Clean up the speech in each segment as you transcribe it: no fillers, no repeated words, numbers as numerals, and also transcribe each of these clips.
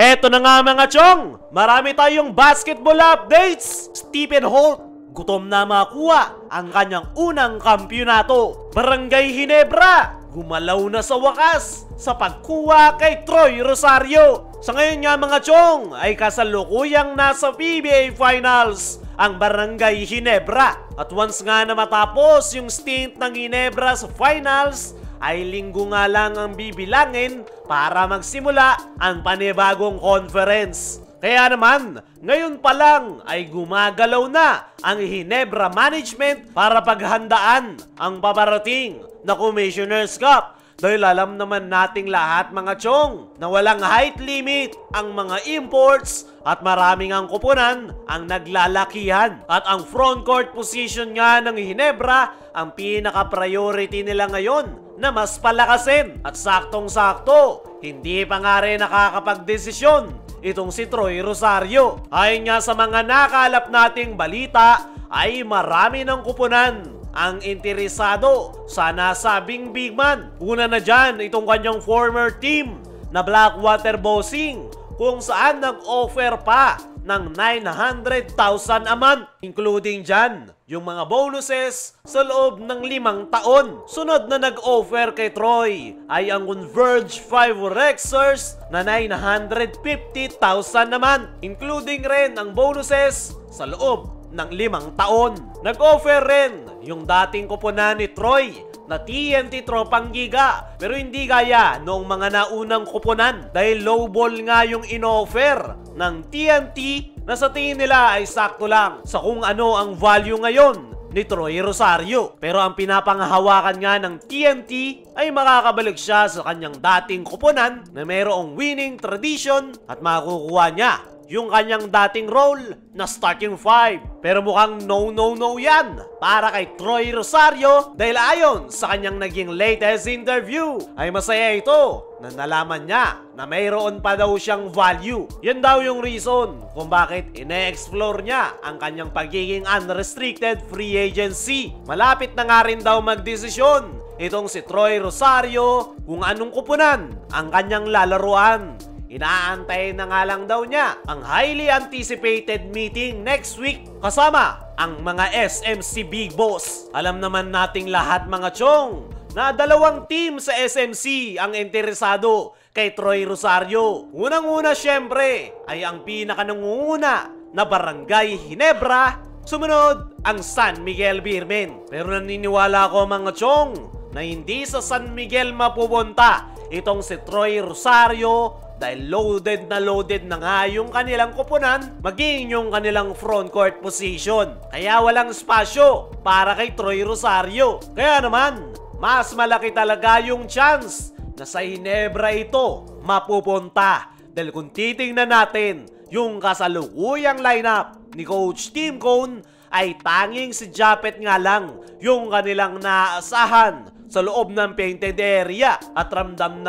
Eto na nga mga chong, marami tayong basketball updates. Stephen Holt, gutom na makuha ang kanyang unang kampyonato. Barangay Ginebra, gumalaw na sa wakas sa pagkuha kay Troy Rosario. Sa ngayon nga mga chong, ay kasalukuyang nasa PBA Finals ang Barangay Ginebra. At once nga na matapos yung stint ng Ginebra sa finals, ay linggo nga lang ang bibilangin para magsimula ang panibagong conference. Kaya naman, ngayon pa lang ay gumagalaw na ang Ginebra management para paghandaan ang paparating na Commissioner's Cup. Dahil alam naman nating lahat mga chong na walang height limit ang mga imports at maraming ang kupunan ang naglalakihan. At ang frontcourt position nga ng Ginebra ang pinaka-priority nila ngayon na mas palakasin. At saktong-sakto, hindi pa nga rin nakakapagdesisyon itong si Troy Rosario. Ayon nga sa mga nakalap nating balita ay marami ng kupunan ang interesado sa nasabing big man. Una na dyan itong kanyang former team na Blackwater Bossing, kung saan nag-offer pa ng 900,000 a month, including dyan yung mga bonuses sa loob ng 5 taon. Sunod na nag-offer kay Troy ay ang Converge 5 Rexers na 950,000 naman, including rin ang bonuses sa loob ng 5 taon. Nag-offer rin yung dating kupunan ni Troy na TNT Tropang Giga, pero hindi gaya noong mga naunang kupunan dahil low ball nga yung in-offer ng TNT na sa tingin nila ay sakto lang sa kung ano ang value ngayon ni Troy Rosario. Pero ang pinapanghahawakan nga ng TNT ay makakabalik siya sa kanyang dating kupunan na mayroong winning tradition at makukuha niya yung kanyang dating role na starting 5. Pero mukhang no yan para kay Troy Rosario dahil ayon sa kanyang naging latest interview ay masaya ito na nalaman niya na mayroon pa daw siyang value. Yan daw yung reason kung bakit ine-explore niya ang kanyang pagiging unrestricted free agency. Malapit na nga rin daw magdesisyon itong si Troy Rosario kung anong kupunan ang kanyang lalaruan. Inaantay na nga lang daw niya ang highly anticipated meeting next week kasama ang mga SMC Big Boss. Alam naman nating lahat mga chong na 2 team sa SMC ang interesado kay Troy Rosario. Unang-una syempre ay ang pinaka-nangunguna na Barangay Ginebra, sumunod ang San Miguel Beermen. Pero naniniwala ko mga chong na hindi sa San Miguel mapupunta itong si Troy Rosario dahil loaded na nga yung kanilang kupunan, maging yung kanilang frontcourt position. Kaya walang espasyo para kay Troy Rosario. Kaya naman, mas malaki talaga yung chance na sa Ginebra ito mapupunta. Dahil kung titingnan natin yung kasalukuyang lineup ni Coach Tim Cone, ay tanging si Japet nga lang yung kanilang naasahan sa loob ng painted area. At ramdam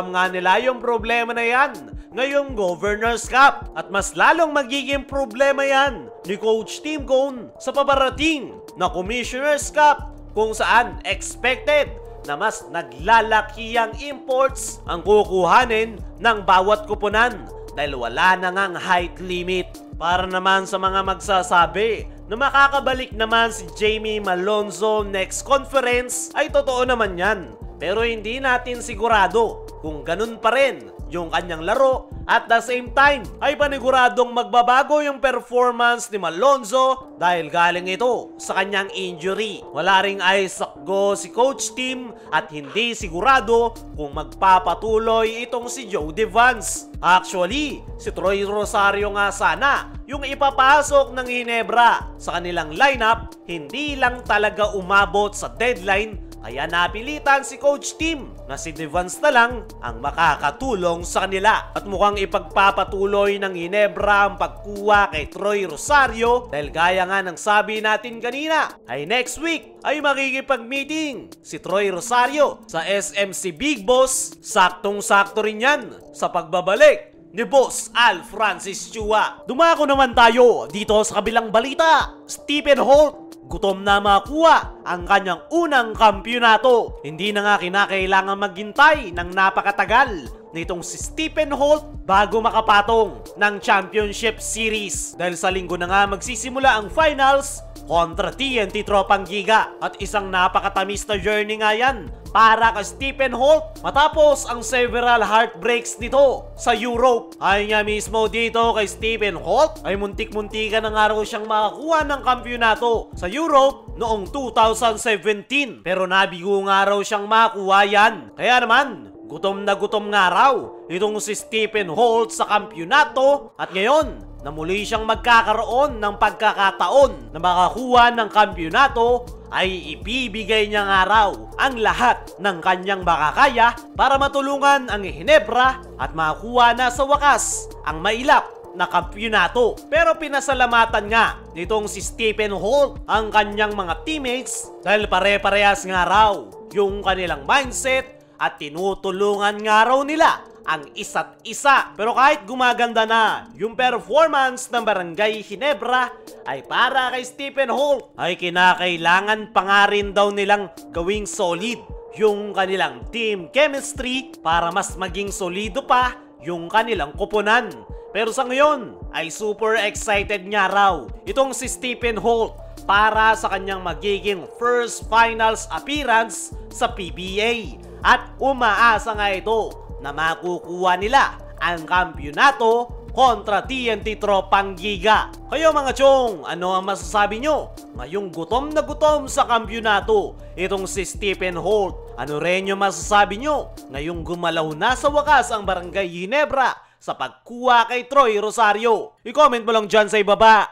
nga nila yung problema na yan ngayong Governor's Cup. At mas lalong magiging problema yan ni Coach Tim Cone sa paparating na Commissioner's Cup, kung saan expected na mas naglalakiyang imports ang kukuhanin ng bawat kupunan dahil wala na ngang height limit. Para naman sa mga magsasabi na makakabalik naman si Jamie Malonzo next conference, ay totoo naman yan. Pero hindi natin sigurado kung ganun pa rin yung kanyang laro. At the same time, ay paniguradong magbabago yung performance ni Malonzo dahil galing ito sa kanyang injury. Wala ring Isaac Go si Coach Tim at hindi sigurado kung magpapatuloy itong si Jody Vance. Actually, si Troy Rosario nga sana yung ipapasok ng Ginebra sa kanilang lineup, hindi lang talaga umabot sa deadline. Kaya napilitan si Coach Tim na si Devance na lang ang makakatulong sa kanila. At mukhang ipagpapatuloy ng Ginebra ang pagkuha kay Troy Rosario dahil gaya nga ng sabi natin kanina ay next week ay makikipag-meeting si Troy Rosario sa SMC Big Boss. Saktong-sakto rin yan sa pagbabalik ni Boss Al Francis Chua. Dumako naman tayo dito sa kabilang balita. Stephen Holt, gutom na makuha ang kanyang unang kampyonato. Hindi na nga kinakailangan maghintay ng napakatagal nitong si Stephen Holt bago makapatong ng Championship Series. Dahil sa linggo na nga magsisimula ang finals kontra TNT Tropang Giga. At isang napakatamis na journey nga yan para kay Stephen Holt matapos ang several heartbreaks nito sa Europe. Ay nga mismo dito kay Stephen Holt ay muntik-muntikan na nga raw siyang makakuha ng kampyonato sa Europe noong 2017. Pero nabigo nga raw siyang makuha yan. Kaya naman, gutom na gutom nga raw itong si Stephen Holt sa kampyonato at ngayon na muli siyang magkakaroon ng pagkakataon na makakuha ng kampyonato ay ibibigay niya nga raw ang lahat ng kanyang makakaya para matulungan ang Ginebra at makakuha na sa wakas ang mailap na kampyonato. Pero pinasalamatan nga nitong si Stephen Holt ang kanyang mga teammates dahil pare-parehas nga raw yung kanilang mindset at tinutulungan nga raw nila ang isa't isa. Pero kahit gumaganda na yung performance ng Barangay Ginebra ay para kay Stephen Holt ay kinakailangan pa nga rin daw nilang gawing solid yung kanilang team chemistry para mas maging solido pa yung kanilang koponan. Pero sa ngayon ay super excited nga raw itong si Stephen Holt para sa kanyang magiging first finals appearance sa PBA. At umaasa nga ito na makukuha nila ang kampyonato kontra TNT Tropang Giga. Kayo mga chong, ano ang masasabi nyo? Ngayong gutom na gutom sa kampyonato itong si Stephen Holt. Ano rin yung masasabi nyo? Ngayong gumalaw na sa wakas ang Barangay Ginebra sa pagkuha kay Troy Rosario. I-comment mo lang dyan sa ibaba.